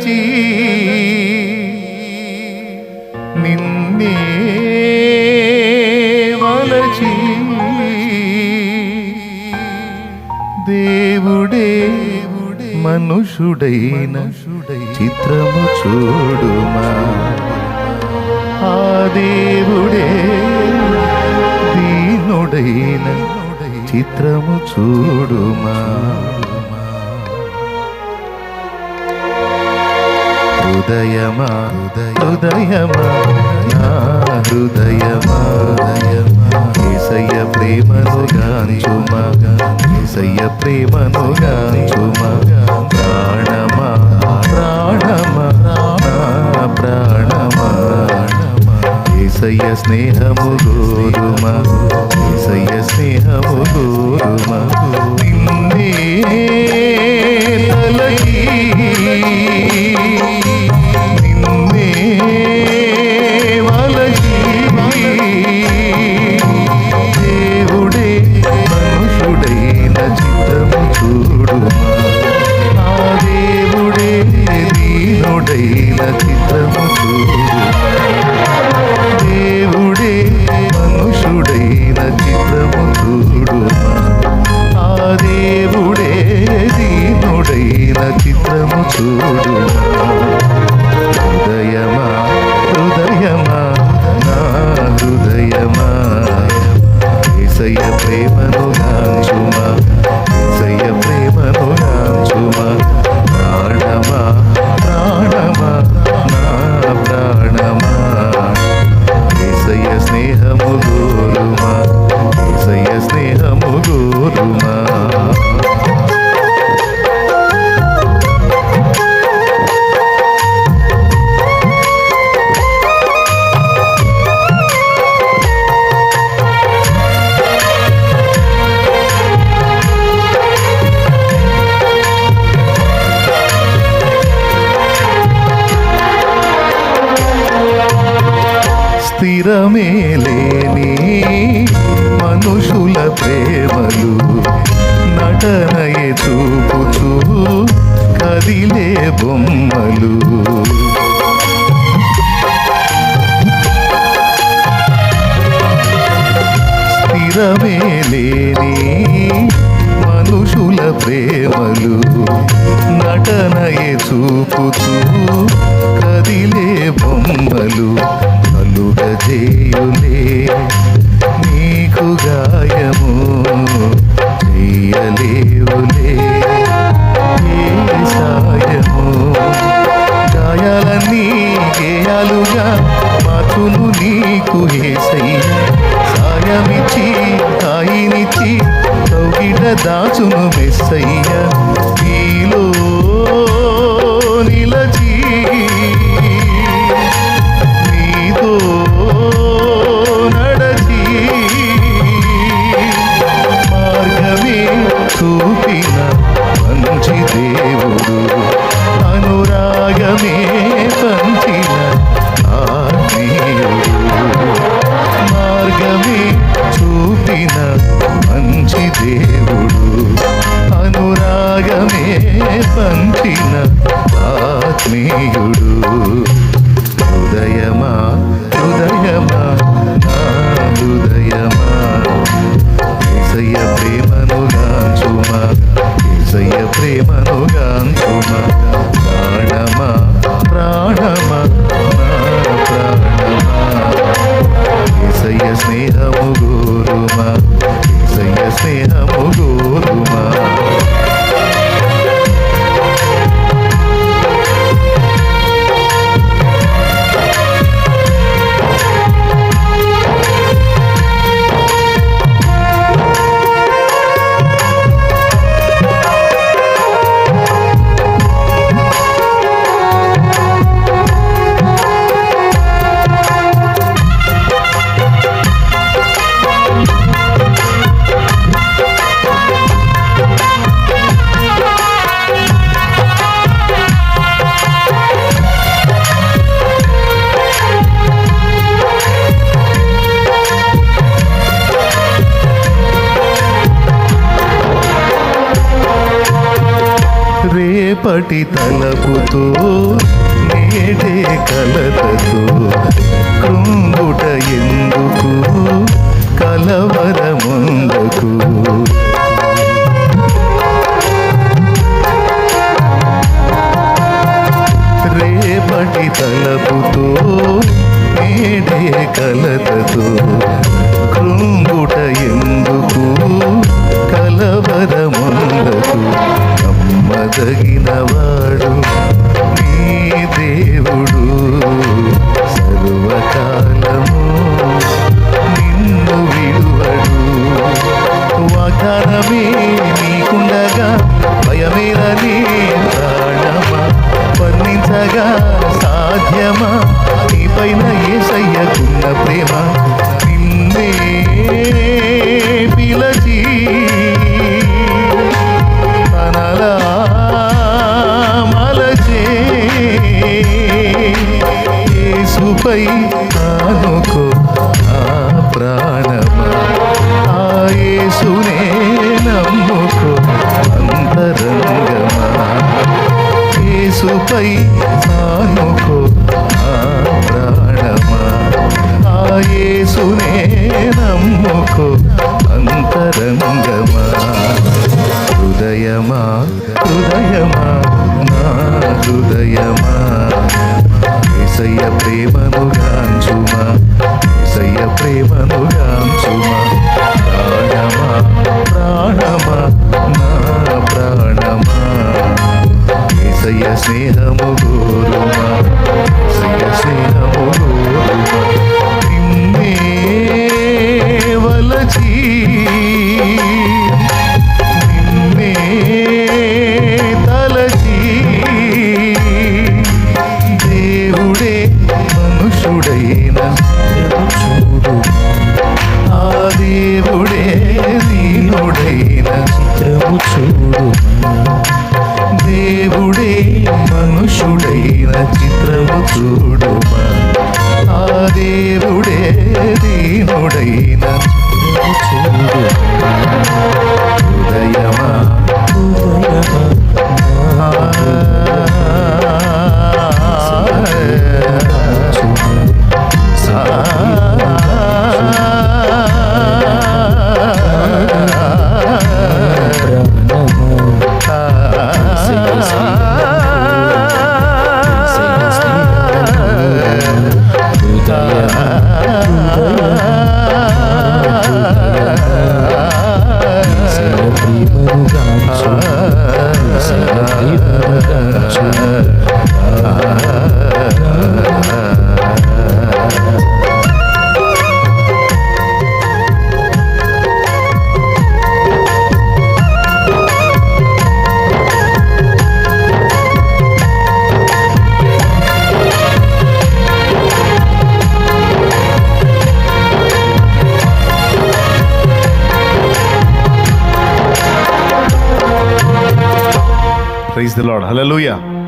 తలచి నిన్నే వలచి దేవుడే మనుషుడైన చిత్రము చూడుమా ఆ దేవుడే దీనుడైన చిత్రము చూడుమా హృదయమా హృదయమా నా హృదయమా యేసయ్య ప్రేమను గాంచుమా యేసయ్య ప్రేమను గాంచుమా ప్రాణమా ప్రాణమా నా ప్రాణమా యేసయ్య స్నేహము గోరుమా యేసయ్య స్నేహము గోరుమా నిన్నే తలచి నిన్నే వలచి దేవుడే మనుషుడైన చిత్రము చూడుమా ఆ దేవుడే దీనుడైన చిత్రము చూడుమా దేవుడే మనుషుడైన చిత్రము చూడుమా ఆ దేవుడే దీనుడైన చిత్రము చూడుమా హృదయమా హృదయమా నా హృదయమా యేసయ్య ప్రేమను గాంచుమా యేసయ్య ప్రేమను గాంచుమా ప్రాణమా ప్రాణమా నా ప్రాణమా యేసయ్య స్నేహము గోరుమా యేసయ్య స్నేహము గోరుమా స్థిరమే లేని మనుషుల ప్రేమలు నటనయే చూపుచూ కదిలే బొమ్మలు స్థిరమే లేని మనుషుల ప్రేమలు నటనయే చూపుచూ కదిలే బొమ్మలు కలుగజేయులే నీకు గాయము చెయ్యలేవులే ఏ సాయము గాయాలన్నీ గేయాలుగా మార్చును నీకు యేసయ్య సాయమిచ్చి హాయినిచ్చి కౌగిట దాచును మెస్సయ్య నీలో నిలచి నీతో నడచి మార్గమే చూపిన మంచి దేవుడు అనురాగమే పంచిన ఆత్మీయుడు మార్గమే చూపిన మంచి దేవుడు అనురాగమే పంచిన ఆత్మీయుడు హృదయమా హృదయమా నా హృదయమా యేసయ్య ప్రేమను గాంచుమా యేసయ్య ప్రేమను గాంచుమా ప్రాణమా ప్రాణమా నా ప్రాణమా యేసయ్య స్నేహము గోరుమా యేసయ్య స్నేహము గోరుమా రేపటి తలపుతో నేడే కలతతో కృంగుట ఎందుకు కలవరముందకు రేపటి తలపుతో నేడే కలతతో కృంగుట ఎందుకు కలవరముందకు నమ్మదగినవాడు నీ దేవుడు సర్వకాలము నిన్ను విడువడు వాగ్దానమే నీకుండగా భయమేనని ప్రాణమా వర్ణించగా సాధ్యమా నీపైన యేసయ్యకున్న ప్రేమ నిన్నే పిలచి తనలా మలచే యేసుపై ఆనుకో ఆ ప్రాణమా ఆ యేసునే నమ్ముకో అంతరంగమా యేసుపై ఆనుకో ఆ ప్రాణమా ఆ యేసునే నమ్ముకో అంతరంగమా హృదయమా హృదయమా నా హృదయమా యేసయ్య ప్రేమను గాంచుమా యేసయ్య ప్రేమను గాంచుమా ప్రాణమా ప్రాణమా నా ప్రాణమా యేసయ్య స్నేహము గోరుమా యేసయ్య స్నేహము గోరుమా నిన్నే వలచి నిన్నే తలచి దేవుడే మనుషుడైన చూడు ఆ దేవుడే దీనుడైన చిత్రము చూడు దేవుడే మనుషుడైన చిత్రము చూడుమా ఆ దేవుడే దీనుడైన చిత్రము చూడు హృదయమా Praise the Lord. Hallelujah.